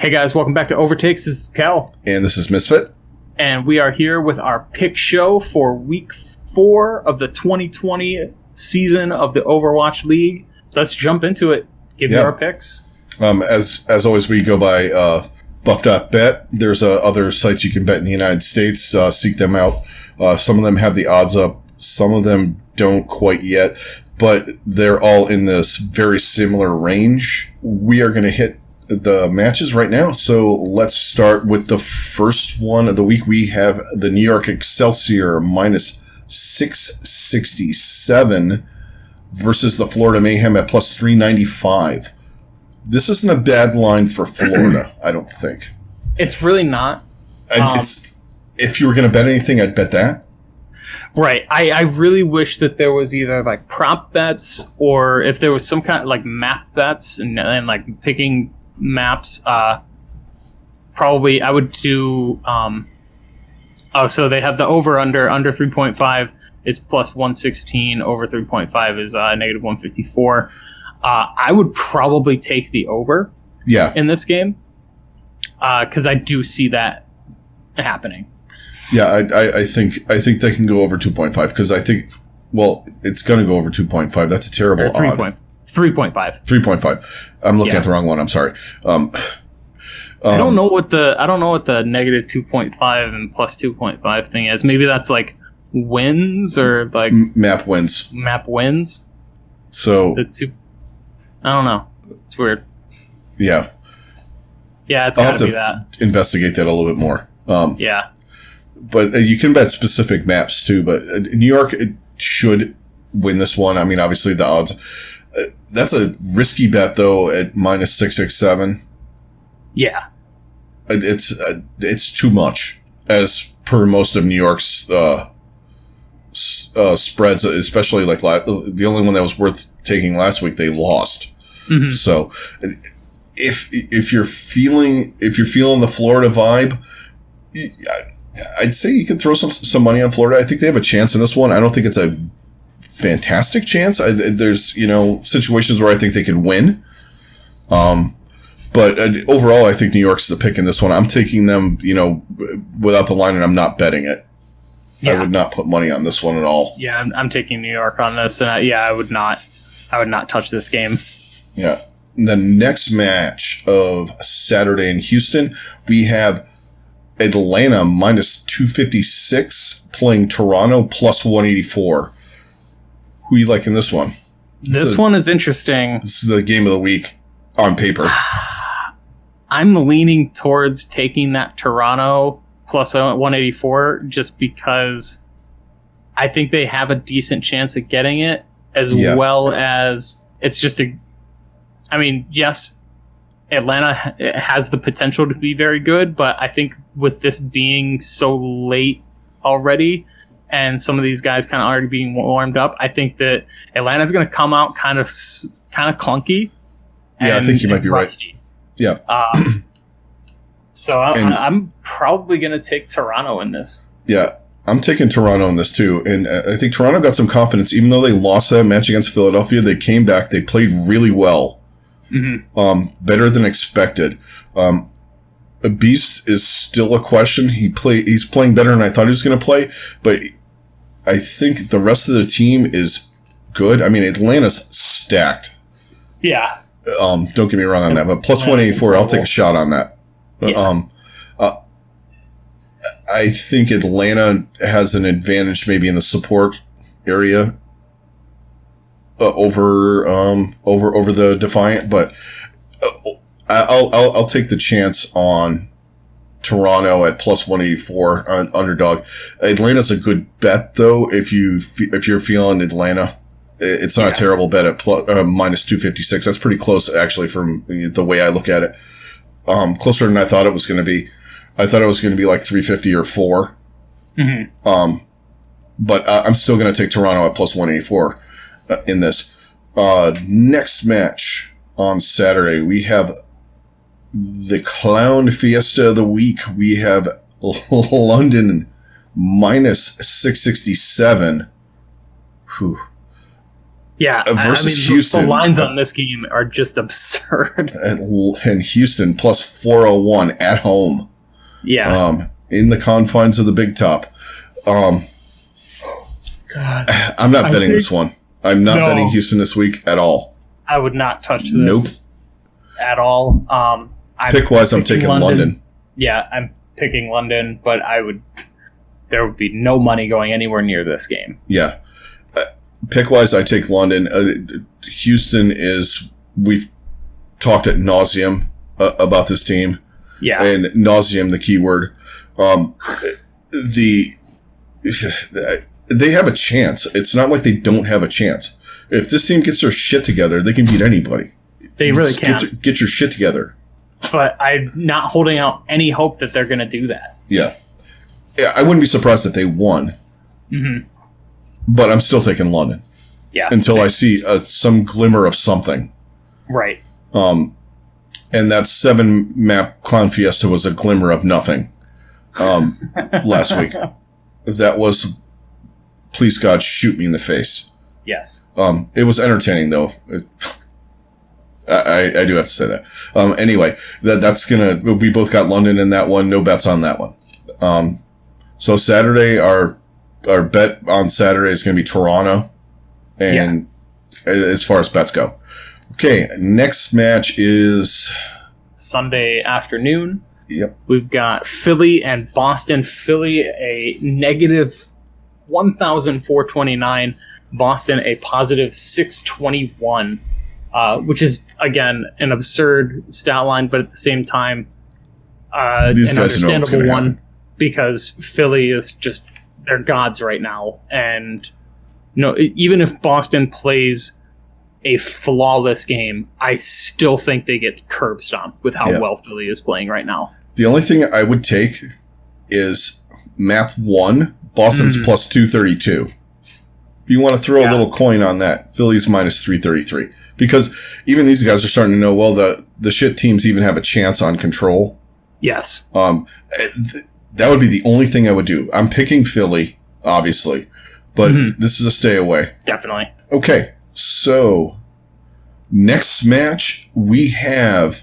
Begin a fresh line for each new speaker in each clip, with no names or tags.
Hey guys, welcome back to OverTakes. This is Kel.
And this is Misfit.
And we are here with our pick show for week 4 of the 2020 season of the Overwatch League. Let's jump into it. Give you our picks.
As always, we go by buff.bet. There's other sites you can bet in the United States. Seek them out. Some of them have the odds up. Some of them don't quite yet. But they're all in this very similar range. We are going to hit the matches right now. So let's start with the first one of the week. We have the New York Excelsior minus 667 versus the Florida Mayhem at plus 395. This isn't a bad line for Florida, I don't think.
It's really not.
If you were going to bet anything, I'd bet that.
Right. I really wish that there was either like prop bets or if there was some kind of like map bets and like picking maps. Probably I would do. So they have the over under 3.5 is plus 116. Over 3.5 is negative 154. I would probably take the over.
Yeah.
In this game, because I do see that happening.
Yeah, I think they can go over 2.5 because I think, well, it's going to go over 2.5. That's a terrible odd.
3.5.
3.5. I'm looking at the wrong one. I'm sorry.
I don't know what the negative 2.5 and plus 2.5 thing is. Maybe that's like wins or like
map wins.
Map wins.
So
I don't know. It's weird.
Yeah.
Yeah, it's got to be that.
Investigate that a little bit more.
Yeah.
But you can bet specific maps too. But New York should win this one. I mean, obviously the odds. That's a risky bet though at minus 667.
Yeah.
It's too much as per most of New York's spreads, especially like the only one that was worth taking last week they lost. Mm-hmm. So if you're feeling the Florida vibe, I'd say you can throw some money on Florida. I think they have a chance in this one. I don't think it's a fantastic chance. There's, situations where I think they could win. But overall, I think New York's the pick in this one. I'm taking them, without the line, and I'm not betting it. Yeah. I would not put money on this one at all.
Yeah, I'm taking New York on this, and I would not touch this game.
Yeah. The next match of Saturday in Houston, we have Atlanta minus 256 playing Toronto plus 184. Who you like in this one?
This one is interesting.
This is the game of the week on paper.
I'm leaning towards taking that Toronto plus 184 just because I think they have a decent chance of getting it, as well as it's just yes, Atlanta has the potential to be very good, but I think with this being so late already and some of these guys kind of already being warmed up, I think that Atlanta's going to come out kind of clunky.
Yeah, I think you might be rusty. Right. Yeah.
So I'm probably going to take Toronto in this.
Yeah, I'm taking Toronto in this too. And I think Toronto got some confidence. Even though they lost that match against Philadelphia, they came back. They played really well. Mm-hmm. Better than expected. A Beast is still a question. He's playing better than I thought he was going to play. But I think the rest of the team is good. I mean, Atlanta's stacked.
Yeah.
Don't get me wrong on that, but plus 184, I'll take a shot on that. Yeah. I think Atlanta has an advantage maybe in the support area over the Defiant, but I'll take the chance on Toronto at plus 184 on underdog. Atlanta's a good bet though if you're feeling Atlanta. It's not a terrible bet at minus 256. That's pretty close, actually, from the way I look at it. Closer than I thought it was going to be. I thought it was going to be like 350 or 4. Mm-hmm. But I'm still going to take Toronto at plus 184 in this. Next match on Saturday, we have the Clown Fiesta of the week. We have London minus 667. Whew.
Yeah,
versus Houston.
The lines on this game are just absurd.
And Houston plus 401 at home.
Yeah.
In the confines of the Big Top.
God.
I'm not betting this one. I'm not betting Houston this week at all.
I would not touch this at all.
Pick-wise, I'm taking London.
Yeah, I'm picking London, but there would be no money going anywhere near this game.
Yeah. Pick-wise, I take London. Houston we've talked at nauseum about this team.
Yeah.
And nauseum, the key word. They have a chance. It's not like they don't have a chance. If this team gets their shit together, they can beat anybody.
They really can.
Get your shit together.
But I'm not holding out any hope that they're going to do that.
Yeah. I wouldn't be surprised if they won. Mm-hmm. But I'm still taking London.
Yeah.
Until I see some glimmer of something.
Right.
And that 7-map Clown Fiesta was a glimmer of nothing last week. That was, please God, shoot me in the face.
Yes.
It was entertaining, though. I do have to say that. Anyway, we both got London in that one. No bets on that one. So Saturday, our bet on Saturday is going to be Toronto. And as far as bets go. Okay, next match is
Sunday afternoon.
Yep.
We've got Philly and Boston. Philly, a negative 1,429. Boston, a positive 621. Which is, again, an absurd stat line, but at the same time, an understandable one because Philly is just, they're gods right now. And even if Boston plays a flawless game, I still think they get curb stomped with how well Philly is playing right now.
The only thing I would take is map 1, Boston's plus 232. If you want to throw a little coin on that, Philly's minus 333. Because even these guys are starting to know, well, the shit teams even have a chance on control.
Yes.
That would be the only thing I would do. I'm picking Philly, obviously. But this is a stay away.
Definitely.
Okay, so next match, we have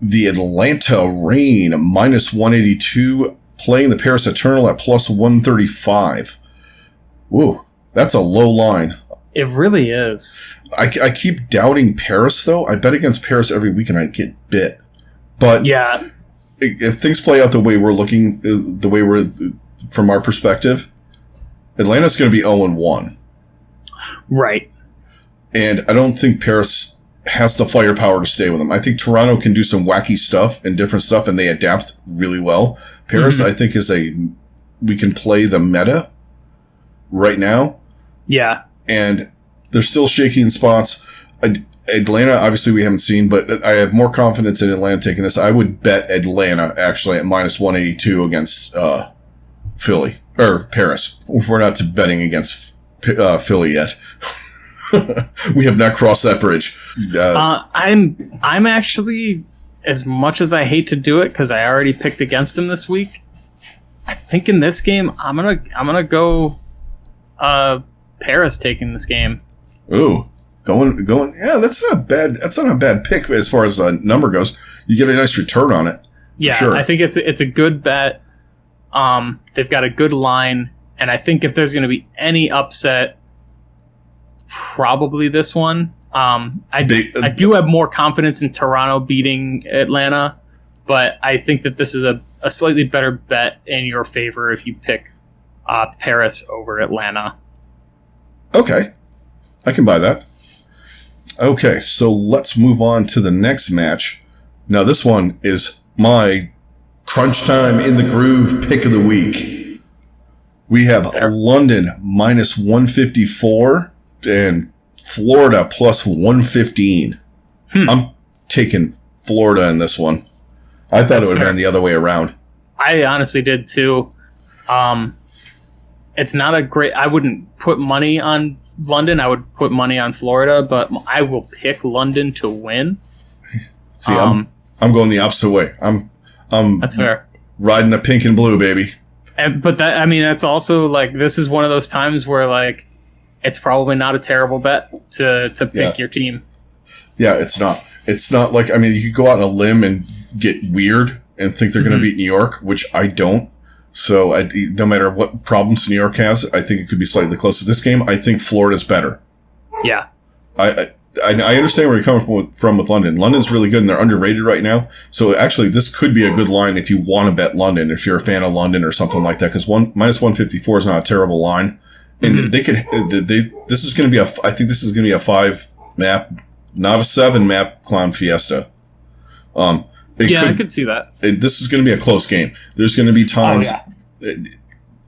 the Atlanta Reign, minus 182, playing the Paris Eternal at plus 135. Woo, that's a low line.
It really is.
I keep doubting Paris, though. I bet against Paris every week and I get bit. But if things play out the way we're looking, from our perspective, Atlanta's going to be 0-1.
Right.
And I don't think Paris has the firepower to stay with them. I think Toronto can do some wacky stuff and different stuff, and they adapt really well. Paris, I think, we can play the meta right now.
Yeah.
And they're still shaky in spots. Atlanta, obviously, we haven't seen, but I have more confidence in Atlanta taking this. I would bet Atlanta, actually, at minus 182 against Philly. Or Paris. We're not betting against Philly yet. We have not crossed that bridge.
I'm actually, as much as I hate to do it, because I already picked against him this week, I think in this game, I'm gonna go Paris taking this game.
Ooh. Going. Yeah, that's not a bad pick as far as number goes. You get a nice return on it.
Yeah,
sure.
I think it's a good bet. They've got a good line, and I think if there's going to be any upset, probably this one. I do have more confidence in Toronto beating Atlanta, but I think that this is a slightly better bet in your favor if you pick Paris over Atlanta.
Okay, I can buy that. Okay, so let's move on to the next match. Now, this one is my crunch time in the groove pick of the week. We have London minus 154 and Florida plus 115. I'm taking Florida in this one. I thought it would have been the other way around.
I honestly did too. It's not a great... I wouldn't put money on London. I would put money on Florida, but I will pick London to win.
See, I'm going the opposite way.
That's fair.
Riding the pink and blue, baby.
But that's also like, this is one of those times where like it's probably not a terrible bet to pick your team.
Yeah, it's not. It's not like, I mean, you could go out on a limb and get weird and think they're going to beat New York, which I don't. So no matter what problems New York has, I think it could be slightly close to this game. I think Florida's better.
Yeah.
I understand where you're coming from with London. London's really good and they're underrated right now. So actually, this could be a good line if you want to bet London, if you're a fan of London or something like that, because minus 154 is not a terrible line. And they could, this is going to be I think this is going to be a 5 map, not a 7 map Clown Fiesta.
I could see that.
This is going to be a close game. There's going to be times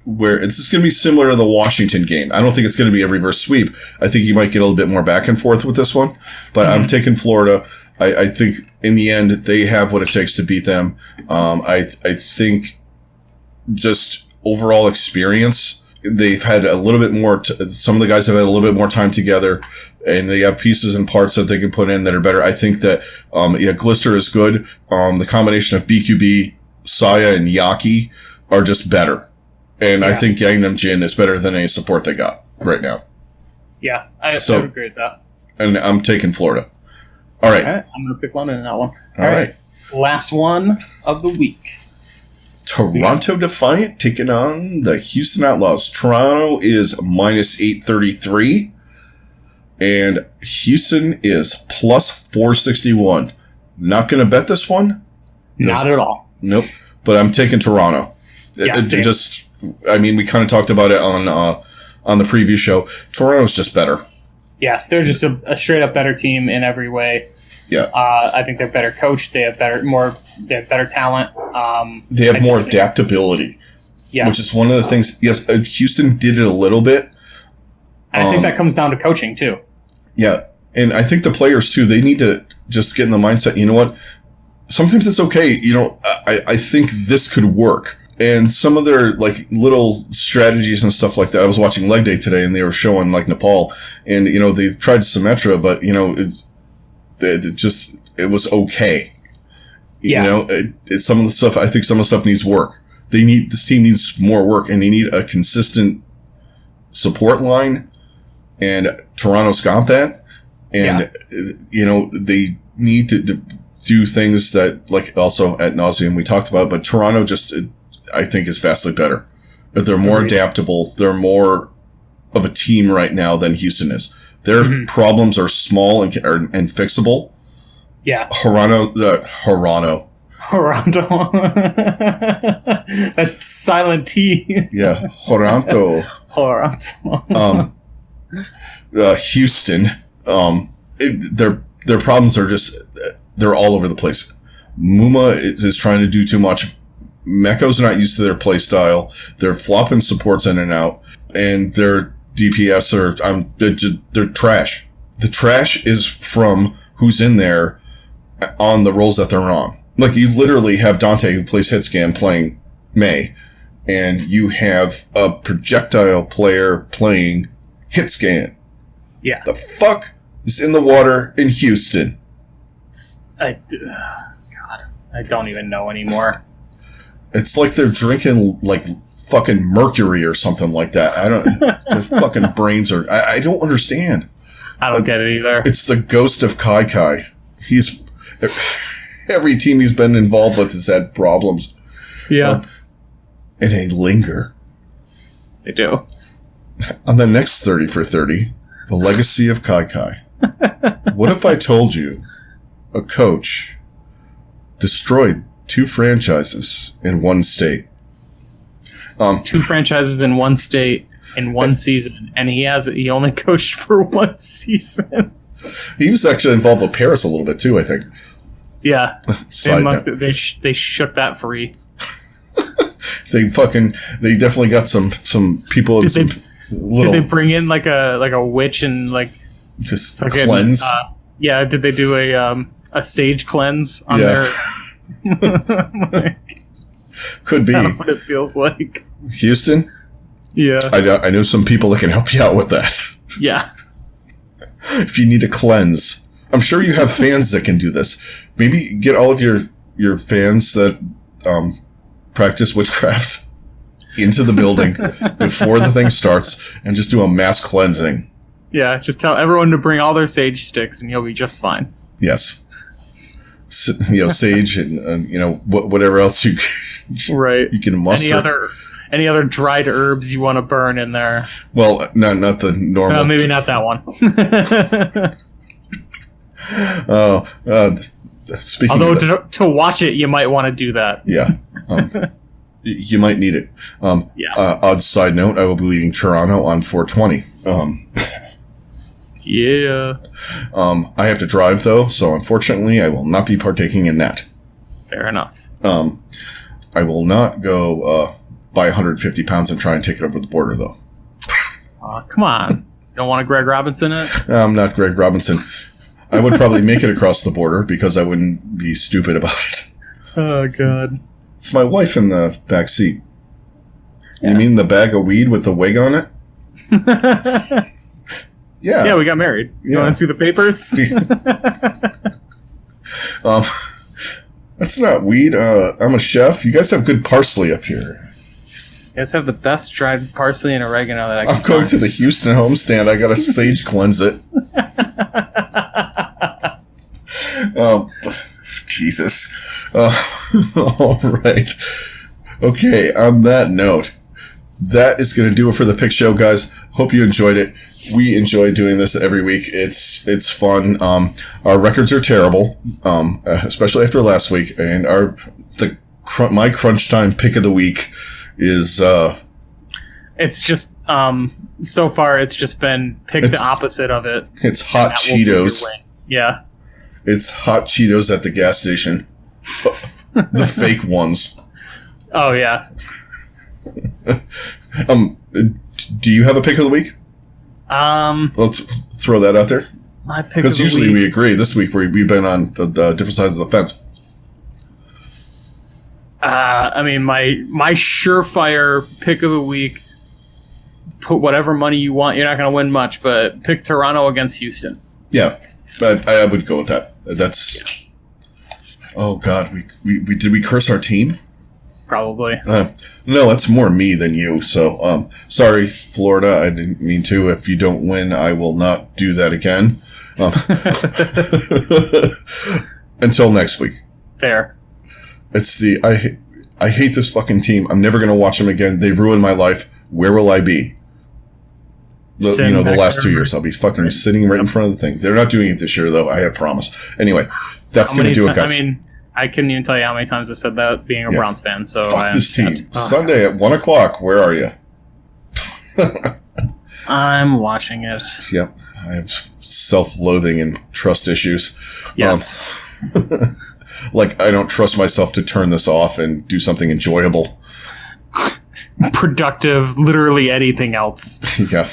where it's just going to be similar to the Washington game. I don't think it's going to be a reverse sweep. I think you might get a little bit more back and forth with this one, but I'm taking Florida. I think in the end they have what it takes to beat them. I think just overall experience, they've had a little bit more. Some of the guys have had a little bit more time together, and they have pieces and parts that they can put in that are better. I think that Glister is good. The combination of BQB, Saya, and Yaki are just better. And I think Gangnam Jin is better than any support they got right now.
Yeah, I would agree with that.
And I'm taking Florida. All right.
I'm going to pick London in that one.
All right.
Last one of the week.
Toronto Defiant taking on the Houston Outlaws. Toronto is minus 833. And Houston is plus 461. Not going to bet this one?
Not at all.
Nope. But I'm taking Toronto. We kind of talked about it on the preview show. Toronto's just better.
Yeah, they're just a straight up better team in every way.
Yeah.
I think they're better coached. They have better talent.
They have more adaptability. Yeah. Which is one of the things. Yes, Houston did it a little bit.
I think that comes down to coaching too.
Yeah. And I think the players too, they need to just get in the mindset, you know what? Sometimes it's okay. I think this could work. And some of their little strategies and stuff like that. I was watching Leg Day today, and they were showing Nepal, and they tried Symmetra, but it was okay.
Yeah.
Some of the stuff, I think some of the stuff needs work. This team needs more work, and they need a consistent support line. And Toronto's got that, and they need to do things that also ad nauseum we talked about. But Toronto just, I think, is vastly better. They're more adaptable. They're more of a team right now than Houston is. Their problems are small and fixable.
Yeah.
Toronto.
That silent T.
Yeah. Toronto. Houston. Their problems are just, they're all over the place. Muma is trying to do too much. Mecho's not used to their play style. They're flopping supports in and out, and their DPS they're trash. The trash is from who's in there on the roles that they're on. You literally have Dante, who plays hit scan, playing May, and you have a projectile player playing hit scan.
Yeah.
The fuck is in the water in Houston?
God, I don't even know anymore.
It's like they're drinking fucking mercury or something like that. I don't. Their fucking brains are. I don't understand.
I don't get it either.
It's the ghost of Kai Kai. He's every team he's been involved with has had problems.
Yeah,
and they linger.
They do.
On the next 30 for 30, the legacy of Kai Kai. What if I told you a coach destroyed 2 franchises in one state?
2 franchises in one state in one season, and he only coached for 1 season.
He was actually involved with Paris a little bit too, I think.
Yeah, they shook that free.
They definitely got some people. Did
they bring in like a witch and
just cleanse?
Did they do a sage cleanse on their?
Could be.
That's what it feels like.
Houston?
Yeah.
I know some people that can help you out with that.
Yeah.
If you need a cleanse. I'm sure you have fans that can do this. Maybe get all of your fans that practice witchcraft. into the building before the thing starts and just do a mass cleansing.
Yeah, just tell everyone to bring all their sage sticks and you'll be just fine.
Yes. Sage and whatever else you can muster.
Any other dried herbs you want to burn in there?
Well, not the normal.
Maybe not that one.
Speaking
Although
of that,
to watch it, you might want to do that.
Yeah. You might need it. Odd side note, I will be leaving Toronto on 420.
Yeah.
I have to drive, though, so unfortunately, I will not be partaking in that.
Fair enough.
I will not go buy 150 pounds and try and take it over the border, though.
Come on. You don't want a Greg Robinson it?
I'm not Greg Robinson. I would probably make it across the border because I wouldn't be stupid about it.
Oh, God.
It's my wife in the back seat. Yeah. You mean the bag of weed with the wig on it? Yeah.
Yeah, we got married. You want to see the papers?
That's not weed. I'm a chef. You guys have good parsley up here.
You guys have the best dried parsley and oregano that I can
I'm going to the Houston homestand. I got to sage cleanse it. Jesus. All right. Okay, on that note, that is going to do it for the pick show, guys. Hope you enjoyed it. We enjoy doing this every week. It's fun. Our records are terrible, especially after last week. And my crunch time pick of the week is.
It's just so far it's just been the opposite of it.
It's hot Cheetos.
Yeah.
It's hot Cheetos at the gas station. The fake ones.
Oh yeah.
Do you have a pick of the week? Let's throw that out there.
My pick of the week.
Because usually we agree. This week we've been on the different sides of the fence.
I mean, my surefire pick of the week. Put whatever money you want. You're not going to win much, but pick Toronto against Houston. Yeah,
I would go with that. That's. Oh God, we did we curse our team?
Probably.
No, that's more me than you. So, sorry, Florida. I didn't mean to. If you don't win, I will not do that again. Until next week.
Fair.
It's I hate this fucking team. I'm never going to watch them again. They've ruined my life. Where will I be? The last 2 years. I'll be fucking sitting right in front of the thing. They're not doing it this year, though. I have promise. Anyway, that's going to do it, guys.
I mean, I couldn't even tell you how many times I said that being a Browns fan. So
fuck this team. Sunday at 1:00. Where are you?
I'm watching it.
Yep. I have self-loathing and trust issues.
Yes.
Like, I don't trust myself to turn this off and do something enjoyable.
Productive, literally anything else.
Yeah.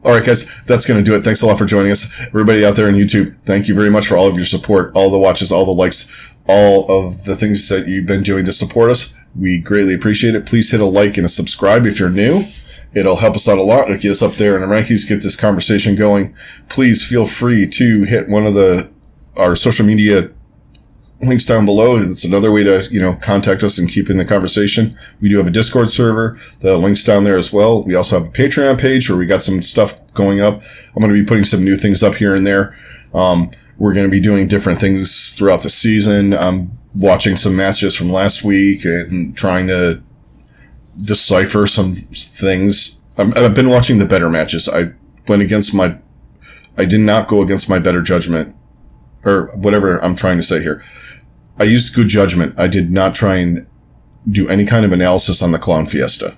All right, guys, that's going to do it. Thanks a lot for joining us. Everybody out there on YouTube, thank you very much for all of your support, all the watches, all the likes, all of the things that you've been doing to support us. We greatly appreciate it. Please hit a like and a subscribe if you're new. It'll help us out a lot. It'll get us up there in the rankings, get this conversation going. Please feel free to hit one of our social media links down below. It's another way to, contact us and keep in the conversation. We do have a Discord server. The link's down there as well. We also have a Patreon page where we got some stuff going up. I'm going to be putting some new things up here and there. We're going to be doing different things throughout the season. I'm watching some matches from last week and trying to decipher some things. I've been watching the better matches. I did not go against my better judgment, or whatever I'm trying to say here. I used good judgment. I did not try and do any kind of analysis on the Clown Fiesta.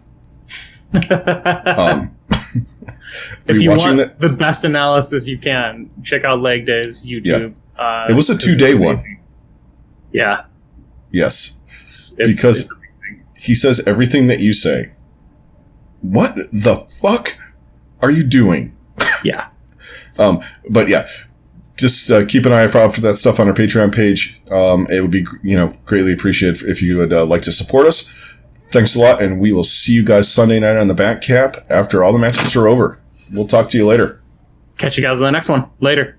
If you want the best analysis you can, check out Leg Day's YouTube.
Yeah. It was a 2-day one.
Yeah.
Yes. Because he says everything that you say. What the fuck are you doing?
Yeah.
But yeah. Just keep an eye out for that stuff on our Patreon page. It would be, greatly appreciated if you would like to support us. Thanks a lot, and we will see you guys Sunday night on the back cap after all the matches are over. We'll talk to you later.
Catch you guys on the next one. Later.